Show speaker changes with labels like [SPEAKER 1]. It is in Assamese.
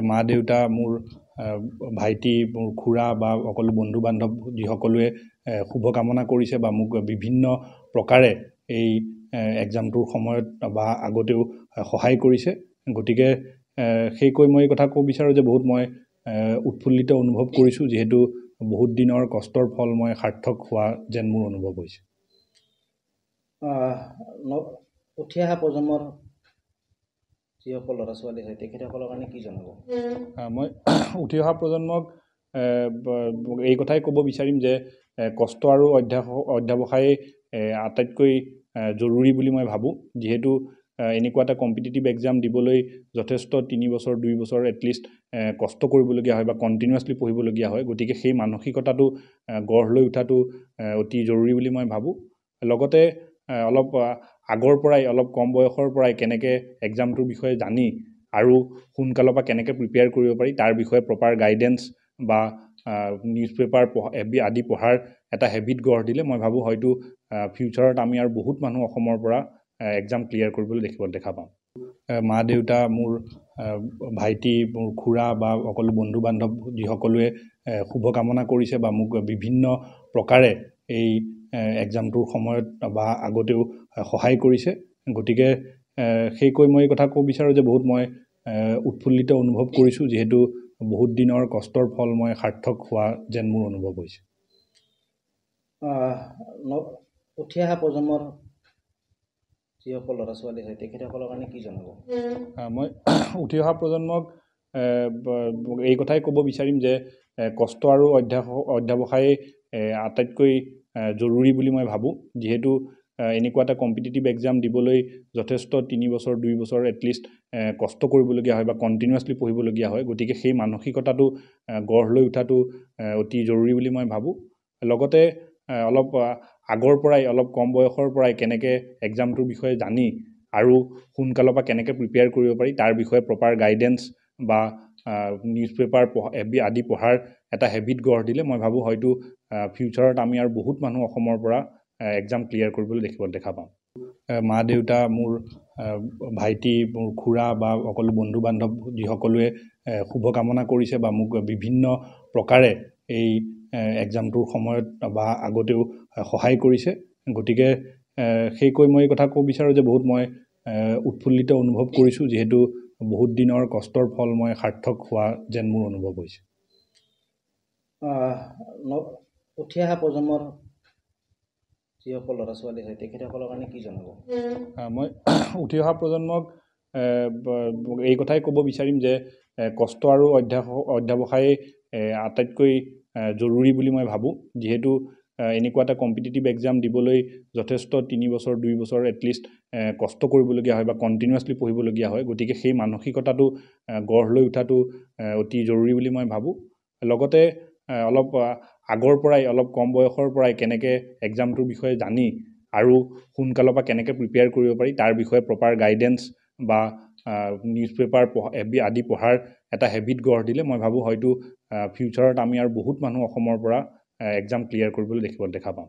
[SPEAKER 1] মা দেউতা মোৰ ভাইটি মোৰ খুৰা বা সকলো বন্ধু বান্ধৱ যিসকলোৱে শুভকামনা কৰিছে বা মোক বিভিন্ন প্ৰকাৰে এই এক্সামটোৰ সময়ত বা আগতেও সহায় কৰিছে। গতিকে সেইকৈ মই এই কথা ক'ব বিচাৰোঁ যে বহুত মই উৎফুল্লিত অনুভৱ কৰিছোঁ, যিহেতু বহুত দিনৰ কষ্টৰ ফল মই সাৰ্থক হোৱা যেন মোৰ অনুভৱ হৈছে।
[SPEAKER 2] উঠি অহা প্ৰজন্মৰ যিসকল ল'ৰা ছোৱালী হয় তেখেতসকলৰ কাৰণে কি জনাব?
[SPEAKER 1] মই উঠি অহা প্ৰজন্মক এই কথাই ক'ব বিচাৰিম যে কষ্ট আৰু অধ্যাৱসায় আটাইতকৈ জৰুৰী বুলি মই ভাবোঁ, যিহেতু এনেকুৱা এটা কম্পিটিটিভ এক্সাম দিবলৈ যথেষ্ট 3 বছৰ 2 বছৰ এটলিষ্ট কষ্ট কৰিবলগীয়া হয় বা কণ্টিনিউৱাছলি পঢ়িবলগীয়া হয়। গতিকে সেই মানসিকতাটো গঢ় লৈ উঠাটো অতি জৰুৰী বুলি মই ভাবোঁ। লগতে অলপ আগৰ পৰাই অলপ কম বয়সৰ পৰাই কেনেকৈ এক্সামটোৰ বিষয়ে জানি আৰু সোনকালৰ পৰা কেনেকৈ প্ৰিপেয়াৰ কৰিব পাৰি তাৰ বিষয়ে প্ৰপাৰ গাইডেন্স বা নিউজ পেপাৰ আদি পঢ়াৰ এটা হেবিট গঢ় দিলে মই ভাবোঁ হয়তো ফিউচাৰত আমি আৰু বহুত মানুহ অসমৰ পৰা এক্সাম ক্লিয়াৰ কৰিবলৈ দেখা পাম। মা দেউতা মোৰ ভাইটি মোৰ খুৰা বা সকলো বন্ধু বান্ধৱ যিসকলোৱে শুভকামনা কৰিছে বা মোক বিভিন্ন প্ৰকাৰে এই এক্সামটোৰ সময়ত বা আগতেও সহায় কৰিছে। গতিকে সেইকৈ মই এই কথা ক'ব বিচাৰোঁ যে বহুত মই উৎফুল্লিত অনুভৱ কৰিছোঁ, যিহেতু বহুত দিনৰ কষ্টৰ ফল মই সাৰ্থক হোৱা যেন মোৰ অনুভৱ হৈছে।
[SPEAKER 2] উঠি অহা প্ৰজন্মৰ যিসকল ল'ৰা ছোৱালী হয় তেখেতসকলৰ কাৰণে কি জনাব?
[SPEAKER 1] মই উঠি অহা প্ৰজন্মক এই কথাই ক'ব বিচাৰিম যে কষ্ট আৰু অধ্যাৱসায় আটাইতকৈ জৰুৰী বুলি মই ভাবোঁ, যিহেতু এনেকুৱা এটা কম্পিটিটিভ এক্সাম দিবলৈ যথেষ্ট 3 বছৰ 2 বছৰ এটলিষ্ট কষ্ট কৰিবলগীয়া হয় বা কণ্টিনিউৱাছলি পঢ়িবলগীয়া হয়। গতিকে সেই মানসিকতাটো গঢ় লৈ উঠাটো অতি জৰুৰী বুলি মই ভাবোঁ। লগতে অলপ আগৰ পৰাই অলপ কম বয়সৰ পৰাই কেনেকৈ এক্সামটোৰ বিষয়ে জানি আৰু সোনকালৰ পৰা কেনেকৈ প্ৰিপেয়াৰ কৰিব পাৰি তাৰ বিষয়ে প্ৰপাৰ গাইডেন্স বা নিউজ পেপাৰ আদি পঢ়াৰ এটা হেবিট গঢ় দিলে মই ভাবোঁ হয়তো ফিউচাৰত আমি আৰু বহুত মানুহ অসমৰ পৰা এক্সাম ক্লিয়াৰ কৰিবলৈ দেখা পাম। মা দেউতা মোৰ ভাইটি মোৰ খুৰা বা সকলো বন্ধু বান্ধৱ যিসকলোৱে শুভকামনা কৰিছে বা মোক বিভিন্ন প্ৰকাৰে এই এক্সামটোৰ সময়ত বা আগতেও সহায় কৰিছে। গতিকে সেইকৈ মই এই কথা ক'ব বিচাৰোঁ যে বহুত মই উৎফুল্লিত অনুভৱ কৰিছোঁ, যিহেতু বহুত দিনৰ কষ্টৰ ফল মই সাৰ্থক হোৱা যেন মোৰ অনুভৱ হৈছে।
[SPEAKER 2] উঠি অহা প্ৰজন্মৰ যিসকল ল'ৰা ছোৱালী হয় তেখেতসকলৰ কাৰণে কি জনাব?
[SPEAKER 1] মই উঠি অহা প্ৰজন্মক এই কথাই ক'ব বিচাৰিম যে কষ্ট আৰু অধ্যাৱসায় আটাইতকৈ জৰুৰী বুলি মই ভাবোঁ, যিহেতু এনেকুৱা এটা কম্পিটিটিভ এক্সাম দিবলৈ যথেষ্ট 3 বছৰ 2 বছৰ এটলিষ্ট কষ্ট কৰিবলগীয়া হয় বা কণ্টিনিউৱাছলি পঢ়িবলগীয়া হয়। গতিকে সেই মানসিকতাটো গঢ় লৈ উঠাটো অতি জৰুৰী বুলি মই ভাবোঁ। লগতে অলপ আগৰ পৰাই অলপ কম বয়সৰ পৰাই কেনেকৈ এক্সামটোৰ বিষয়ে জানি আৰু সোনকালৰ পৰা কেনেকৈ প্ৰিপেয়াৰ কৰিব পাৰি তাৰ বিষয়ে প্ৰপাৰ গাইডেন্স বা নিউজ পেপাৰ আদি পঢ়াৰ এটা হেবিট গঢ় দিলে মই ভাবোঁ হয়তো ফিউচাৰত আমি আৰু বহুত মানুহ অসমৰ পৰা এক্সাম ক্লিয়াৰ কৰিবলৈ দেখা পাম।